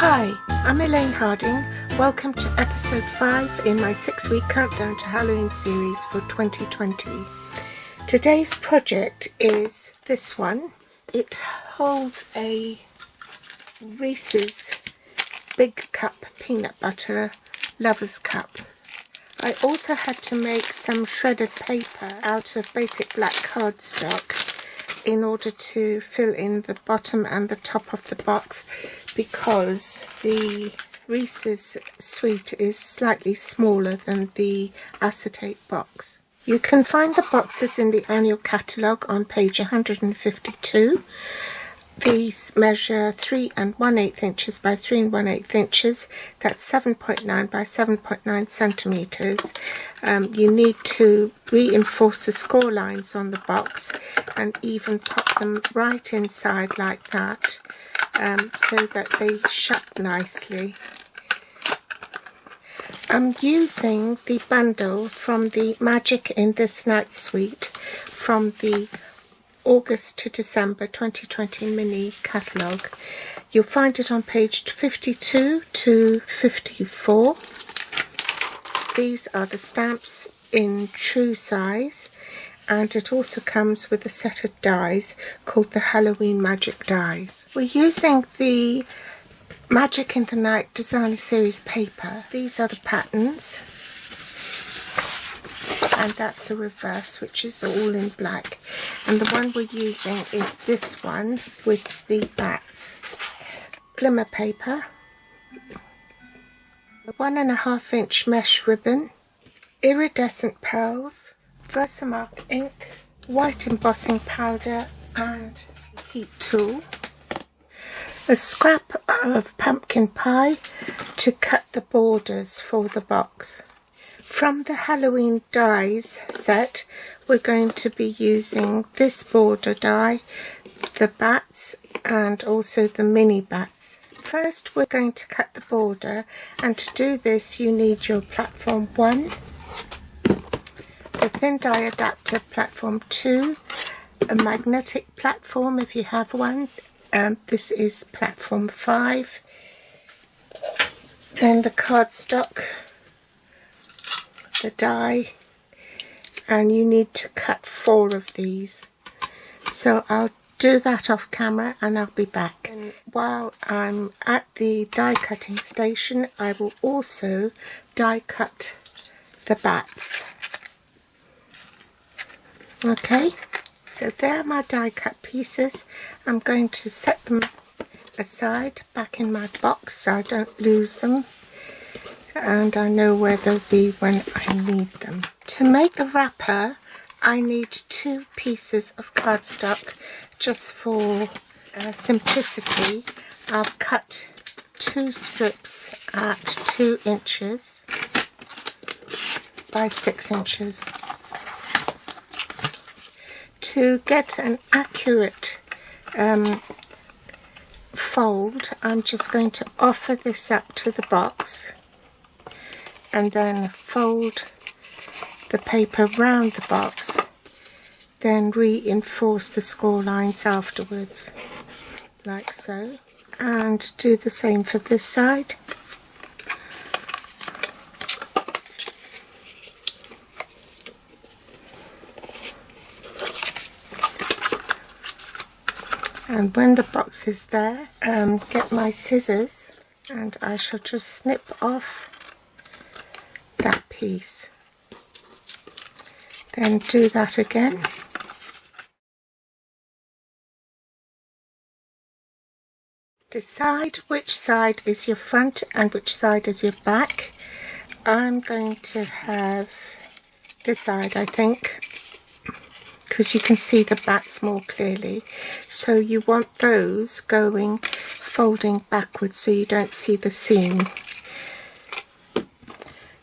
Hi, I'm Elaine Harding. Welcome to episode 5 in my 6-week countdown to Halloween series for 2020. Today's project is this one. It holds a Reese's Big Cup Peanut Butter Lover's Cup. I also had to make some shredded paper out of basic black cardstock in order to fill in the bottom and the top of the box, because the Reese's Sweet is slightly smaller than the acetate box. You can find the boxes in the annual catalogue on page 152. These measure 3 1/8 inches by 3 1/8 inches. That's 7.9 by 7.9 centimetres. You need to reinforce the score lines on the box and even pop them right inside like that, so that they shut nicely. I'm using the bundle from the Magic in This Night suite from the August to December 2020 mini catalogue. You'll find it on page 52 to 54. These are the stamps in true size, and it also comes with a set of dies called the Halloween Magic dies. We're using the Magic in the Night Designer Series paper. These are the patterns, and that's the reverse, which is all in black, and the one we're using is this one with the bats. Glimmer paper, a 1.5 inch mesh ribbon, iridescent pearls, Versamark ink, white embossing powder and heat tool, a scrap of pumpkin pie to cut the borders for the box. From the Halloween dies set, we're going to be using this border die, the bats, and also the mini bats. First, we're going to cut the border, and to do this you need your platform 1, the thin die adapter platform 2, a magnetic platform if you have one, this is platform 5, then the cardstock, the die, and you need to cut 4 of these. So I'll do that off camera and I'll be back. And while I'm at the die cutting station, I will also die cut the bats. Okay, so there are my die cut pieces. I'm going to set them aside back in my box so I don't lose them, and I know where they'll be when I need them. To make the wrapper, I need 2 pieces of cardstock. Just for simplicity, I've cut 2 strips at 2 inches by 6 inches. To get an accurate fold, I'm just going to offer this up to the box and then fold the paper round the box, then reinforce the score lines afterwards, like so, and do the same for this side. And when the box is there, get my scissors and I shall just snip off that piece. Then do that again. Decide which side is your front and which side is your back. I'm going to have this side, I think, because you can see the bats more clearly. So you want those going folding backwards so you don't see the seam.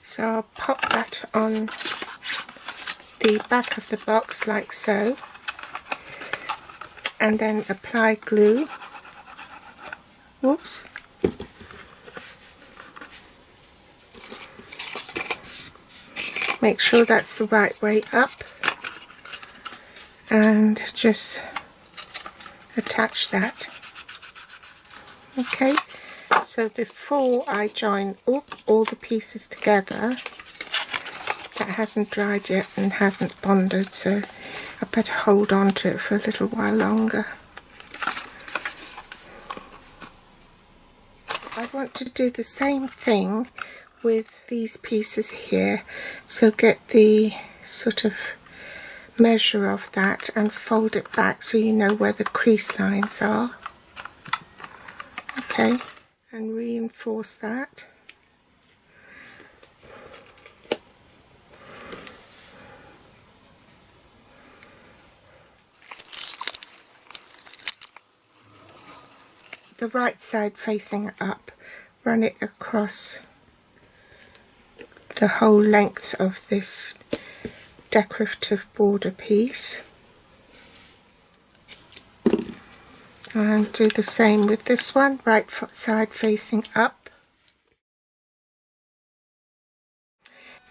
So I'll pop that on the back of the box like so, and then apply glue. Whoops. Make sure that's the right way up, and just attach that. Okay, So before I join up all the pieces together, that hasn't dried yet and hasn't bonded, so I better hold on to it for a little while longer. I want to do the same thing with these pieces here, so get the sort of measure of that and fold it back so you know where the crease lines are. Okay, and reinforce that. The right side facing up, run it across the whole length of this decorative border piece, and do the same with this one, right side facing up.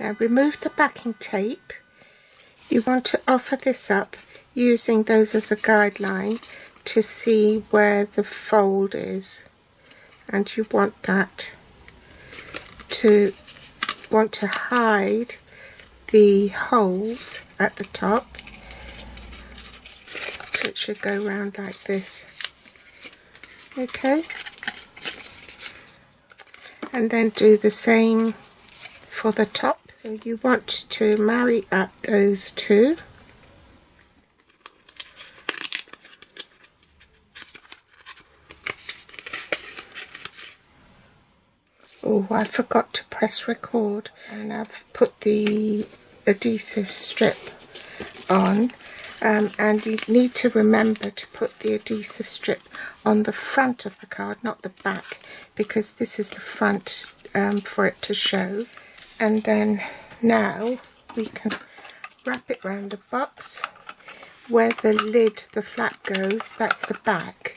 Now remove the backing tape. You want to offer this up using those as a guideline to see where the fold is, and you want that to hide the holes at the top, so it should go round like this. Okay, and then do the same for the top. So you want to marry up those two. Oh, I forgot to press record, and I've put the adhesive strip on, and you need to remember to put the adhesive strip on the front of the card, not the back, because this is the front for it to show. And then now we can wrap it around the box. Where the lid, the flap goes, that's the back.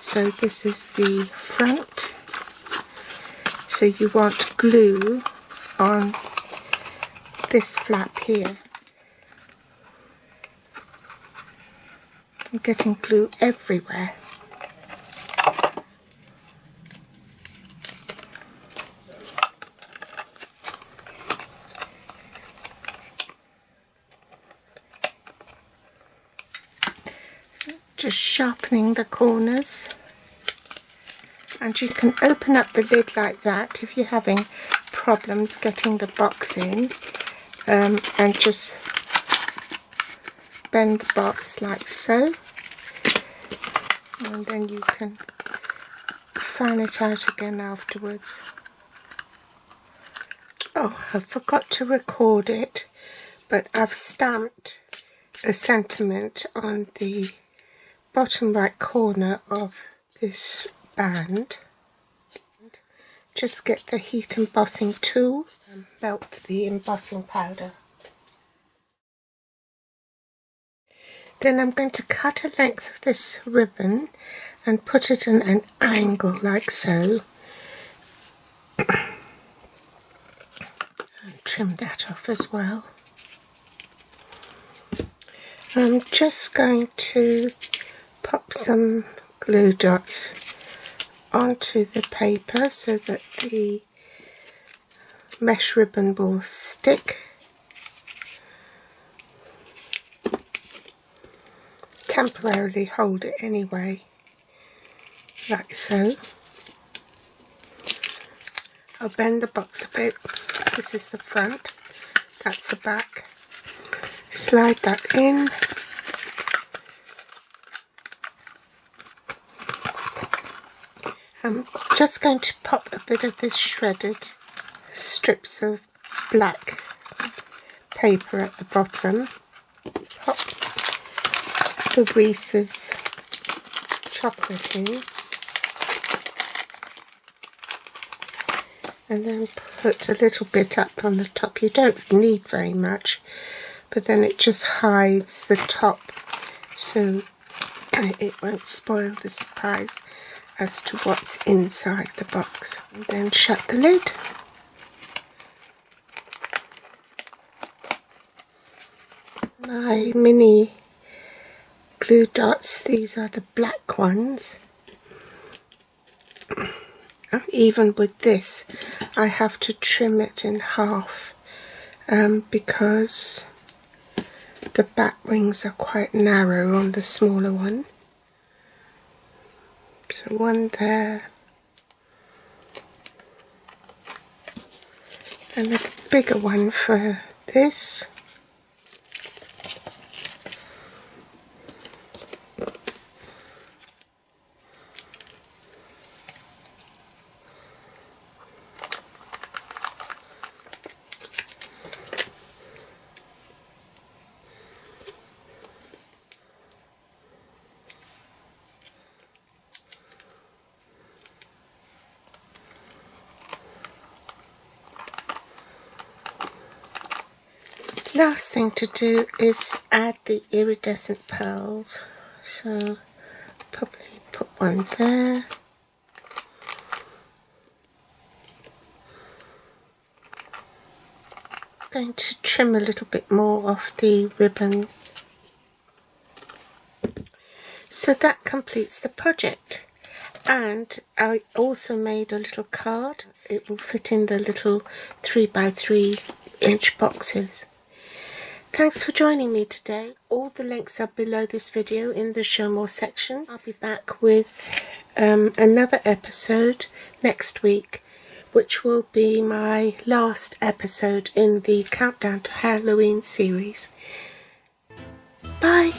So this is the front. So you want glue on this flap here. I'm getting glue everywhere. Just sharpening the corners. And you can open up the lid like that if you're having problems getting the box in, and just bend the box like so, and then you can fan it out again afterwards. Oh, I forgot to record it, but I've stamped a sentiment on the bottom right corner of this band. Just get the heat embossing tool and melt the embossing powder. Then I'm going to cut a length of this ribbon and put it in an angle like so, and trim that off as well. I'm just going to pop some glue dots onto the paper so that the mesh ribbon will stick. Temporarily hold it anyway, like so. I'll bend the box a bit. This is the front, that's the back. Slide that in. I'm just going to pop a bit of this shredded strips of black paper at the bottom. Pop the Reese's chocolate in, and then put a little bit up on the top. You don't need very much, but then it just hides the top so it won't spoil the surprise as to what's inside the box. And then shut the lid. My mini glue dots, these are the black ones, Even with this, I have to trim it in half because the bat wings are quite narrow on the smaller one. So one there, and a bigger one for this. Last thing to do is add the iridescent pearls, so probably put one there. I'm going to trim a little bit more off the ribbon. So that completes the project. And I also made a little card. It will fit in the little 3x3 inch boxes. Thanks for joining me today. All the links are below this video in the show more section. I'll be back with another episode next week, which will be my last episode in the Countdown to Halloween series. Bye!